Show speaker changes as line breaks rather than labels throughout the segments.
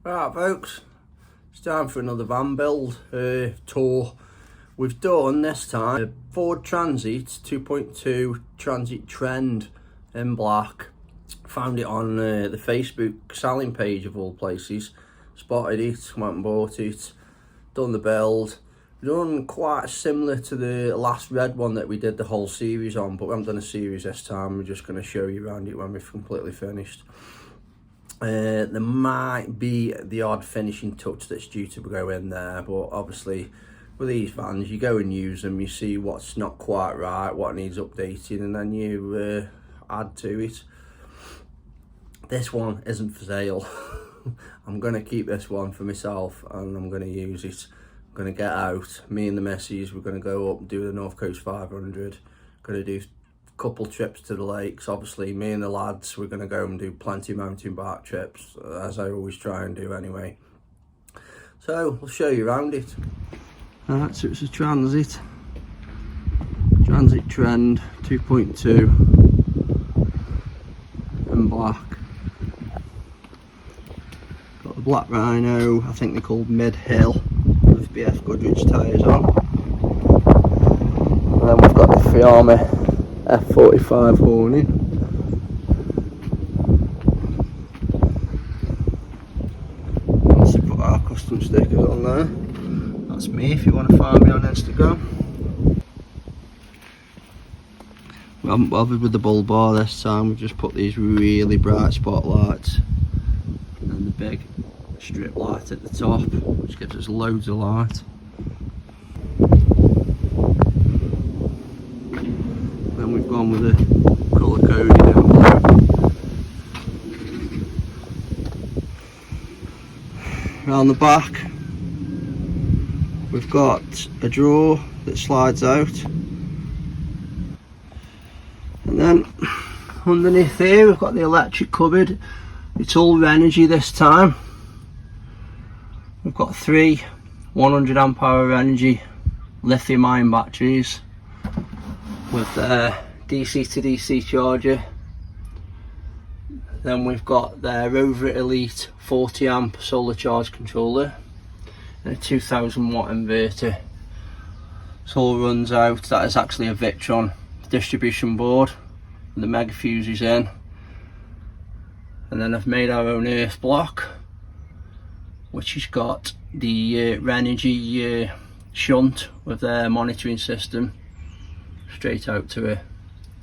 Right folks, it's time for another van build tour. We've done this time a Ford Transit 2.2 Transit Trend in black. Found it on the Facebook selling page of all places. Spotted it, went and bought it, done the build. Done quite similar to the last red one that we did the whole series on, but we haven't done a series this time. We're just going to show you around it when we've completely finished. There might be the odd finishing touch that's due to go in there, but obviously with these vans you go and use them, you see what's not quite right, what needs updating, and then you add to it. This one isn't for sale. I'm going to keep this one for myself and I'm going to use it. I'm going to get out, me and the missus, we're going to go up and do the North Coast 500, going to do couple trips to the lakes. Obviously me and the lads, we're going to go and do plenty of mountain bike trips, as I always try and do anyway. So I'll show you around it. Alright, so it's a Transit Trend 2.2 in black. Got the black Rhino, I think they're called Mid-Hill, with BF Goodrich tyres on. And then we've got the Fiamma F45 warning. Let's put our custom stickers on there. That's me if you want to find me on Instagram. We haven't bothered with the bull bar this time, we've just put these really bright spotlights and the big strip light at the top, which gives us loads of light. Then we've gone with a colour coded in blue. Around the back we've got a drawer that slides out, and then underneath here we've got the electric cupboard. It's all Renogy this time. We've got 3 100 amp hour Renogy lithium ion batteries with their DC to DC charger. Then we've got their Over Elite 40 amp solar charge controller and a 2000 watt inverter. This all runs out. That is actually a Victron distribution board with the mega fuses in. And then I've made our own earth block, which has got the Renogy shunt with their monitoring system straight out to a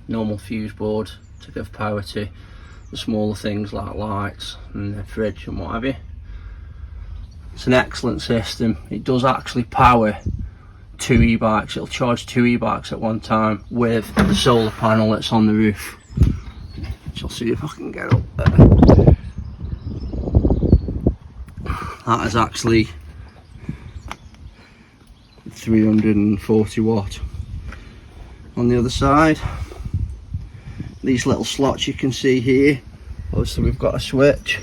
normal fuse board to give power to the smaller things like lights and the fridge and what have you. It's an excellent system. It does actually power 2 e-bikes. It'll charge 2 e-bikes at one time with the solar panel that's on the roof. I'll see if I can get up there. That is actually 340 watt. On the other side, these little slots you can see here, obviously we've got a switch,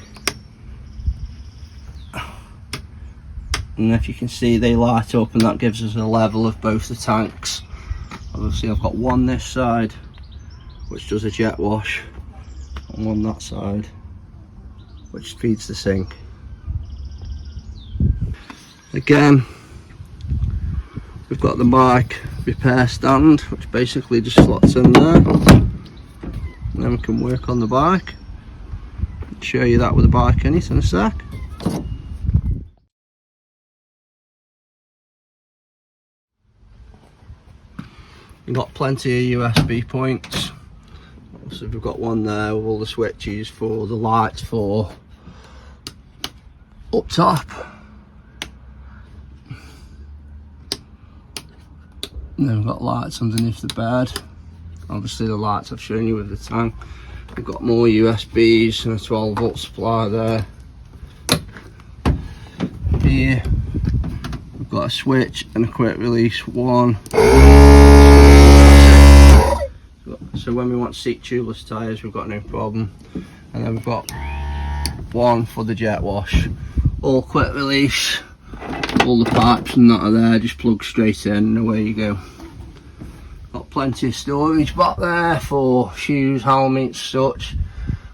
and if you can see they light up, and that gives us a level of both the tanks. Obviously I've got one this side which does a jet wash, and one that side which feeds the sink. Again, we've got the bike repair stand, which basically just slots in there, and then we can work on the bike. I'll show you that with the bike in it in a sec. We've got plenty of USB points. So we've got one there with all the switches for the lights for up top. And then we've got lights underneath the bed. Obviously the lights I've shown you with the tank. We've got more USBs and a 12 volt supply there. Here we've got a switch and a quick release one. So when we want seat tubeless tyres, we've got no problem. And then we've got one for the jet wash. All quick release. All the pipes and that are there, just plug straight in and away you go. Got plenty of storage back there for shoes, helmets, such.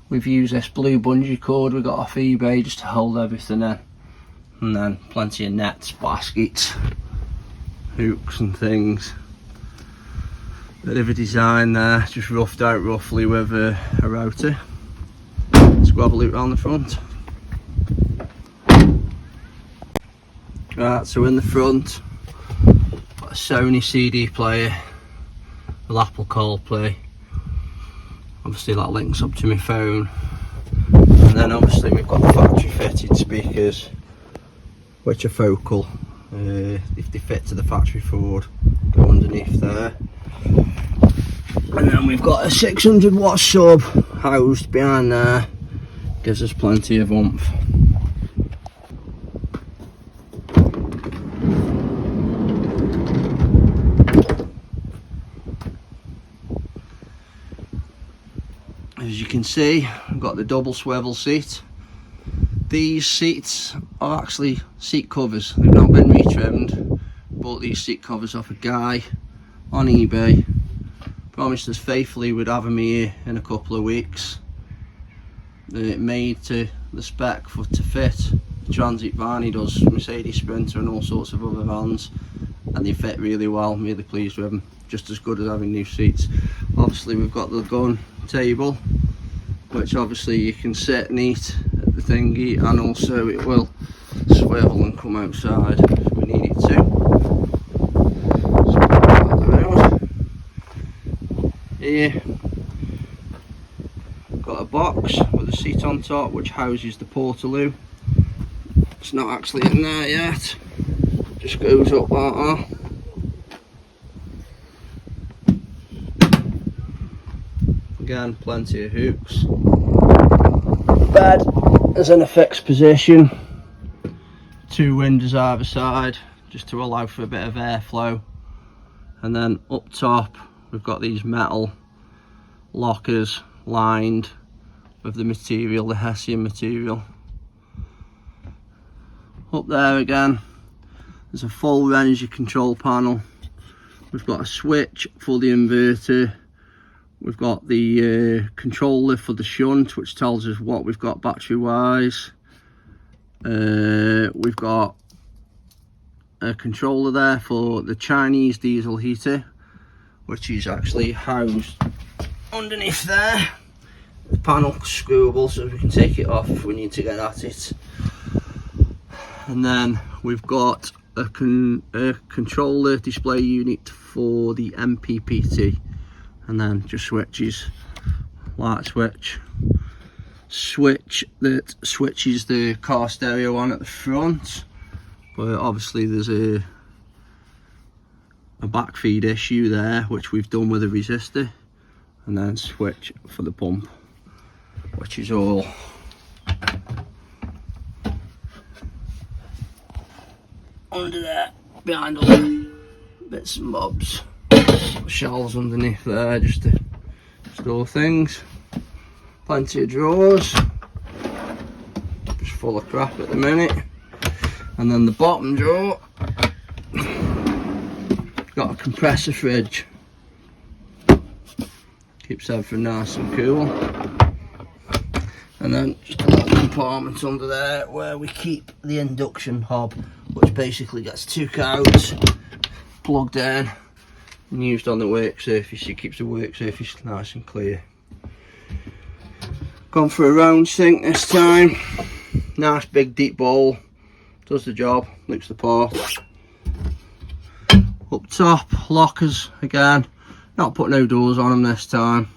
we've used this blue bungee cord we got off eBay just to hold everything in, and then plenty of nets, baskets, hooks and things. Bit of a design there, just roughed out roughly with a router. Let's go have a look around the front. Right, so in the front, got a Sony CD player with Apple CarPlay. Obviously that links up to my phone. And then obviously we've got the factory fitted speakers, which are focal. If they fit to the factory Ford, go underneath there. And then we've got a 600 watt sub housed behind there, gives us plenty of oomph. As you can see, we've got the double swivel seat. These seats are actually seat covers, they've not been retrimmed. Bought these seat covers off a guy on eBay. Promised us faithfully we'd have them here in a couple of weeks. They're made to the spec to fit the Transit van. He does Mercedes Sprinter and all sorts of other vans, and they fit really well. I'm really pleased with them, just as good as having new seats. Obviously we've got the gun table, which obviously you can sit and eat at the thingy, and also it will swivel and come outside if we need it to. So here, got a box with a seat on top which houses the portaloo. It's not actually in there yet, just goes up like that. Again, plenty of hooks. Bed is in a fixed position. 2 windows either side, just to allow for a bit of airflow. And then up top, we've got these metal lockers lined with the material, the Hessian material. Up there again, there's a full energy control panel. We've got a switch for the inverter. We've got the controller for the shunt, which tells us what we've got battery wise. We've got a controller there for the Chinese diesel heater, which is actually housed underneath there. The panel screwable, so we can take it off if we need to get at it. And then we've got a controller display unit for the MPPT. And then just switches, light switch that switches the car stereo on at the front, but obviously there's a backfeed issue there, which we've done with a resistor. And then switch for the pump, which is all under there, behind all the bits and bobs. Shelves underneath there just to store things. Plenty of drawers, just full of crap at the minute. And then the bottom drawer, got a compressor fridge, keeps everything nice and cool. And then just a little compartment under there where we keep the induction hob, which basically gets took out, plugged in and used on the work surface. It keeps the work surface nice and clear. Gone for a round sink this time. Nice big deep bowl, does the job, looks the part. Up top, lockers again, not put no doors on them this time.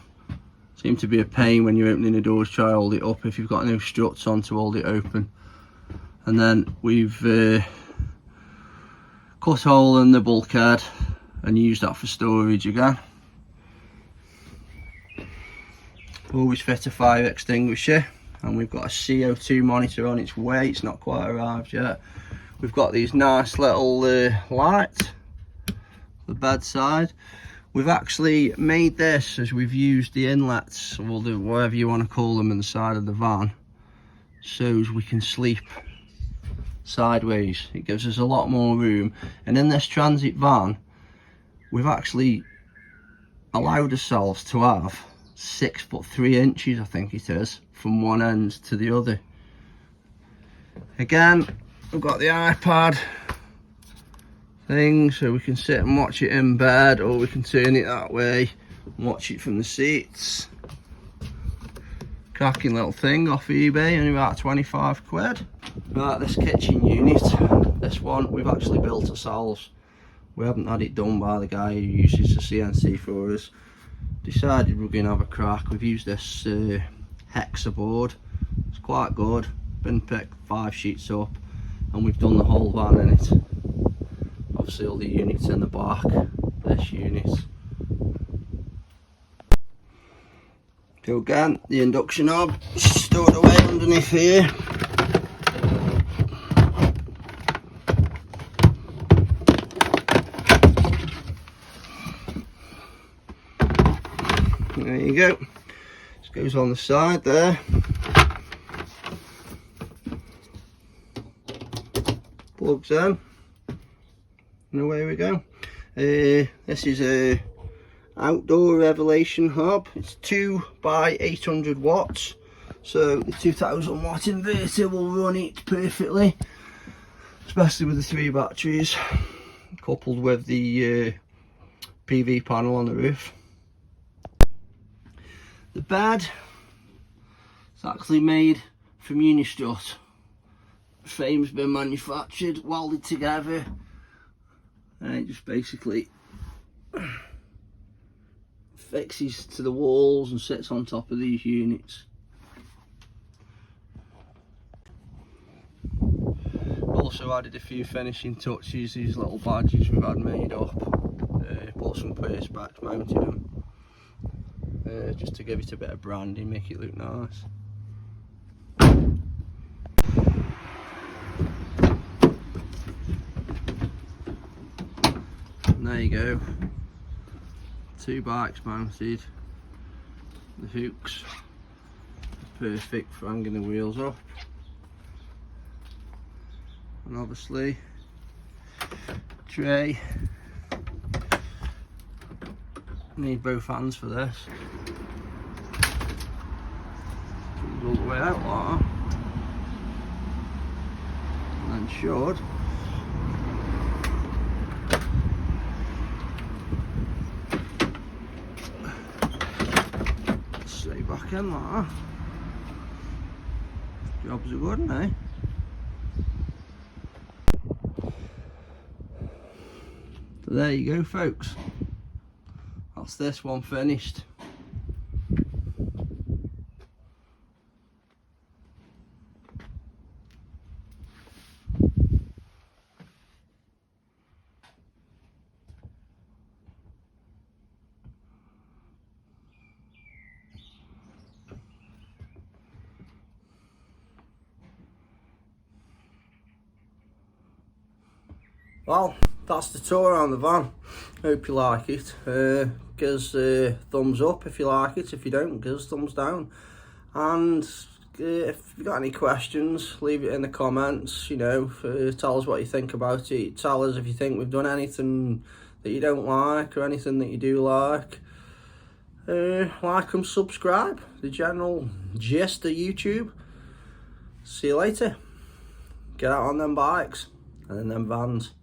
Seem to be a pain when you're opening the doors, try to hold it up if you've got no struts on to hold it open. And then we've cut a hole in the bulkhead and use that for storage again. Always fit a fire extinguisher, and we've got a CO2 monitor on its way. It's not quite arrived yet. We've got these nice little lights for the bedside. We've actually made this as we've used the inlets, or the whatever you want to call them, in the side of the van, so we can sleep sideways. It gives us a lot more room. And in this Transit van, we've actually allowed ourselves to have 6'3" I think it is, from one end to the other. Again, we've got the iPad thing, so we can sit and watch it in bed, or we can turn it that way and watch it from the seats. Cracking little thing off eBay, only about 25 quid. Right, this kitchen unit, this one we've actually built ourselves. We haven't had it done by the guy who uses the CNC for us. Decided we're going to have a crack. We've used this hexa board. It's quite good. Been picked 5 sheets up, and we've done the whole van in it. Obviously all the units in the back, this unit. So again, the induction hob stored away underneath here. There you go. This goes on the side there. Plugs in. And away we go. This is a outdoor revelation hob. It's 2 by 800 watts. So the 2000 watt inverter will run it perfectly. Especially with the 3 batteries. Coupled with the PV panel on the roof. The bed is actually made from Unistrut. The frame's been manufactured, welded together, and it just basically fixes to the walls and sits on top of these units. Also added a few finishing touches, these little badges we've had made up, put some perspex, mounted them. Just to give it a bit of branding, make it look nice. And there you go, 2 bikes mounted, the hooks perfect for hanging the wheels up, and obviously tray. Need both hands for this. Comes all the way out like that. And then should stay back in like that. Jobs are good, eh? So there you go, folks. That's this one finished. Well, that's the tour around the van. Hope you like it. Give us a thumbs up if you like it. If you don't, give us a thumbs down. And if you've got any questions, leave it in the comments. You know, tell us what you think about it. Tell us if you think we've done anything that you don't like or anything that you do like. Like and subscribe. The general gist of YouTube. See you later. Get out on them bikes and them vans.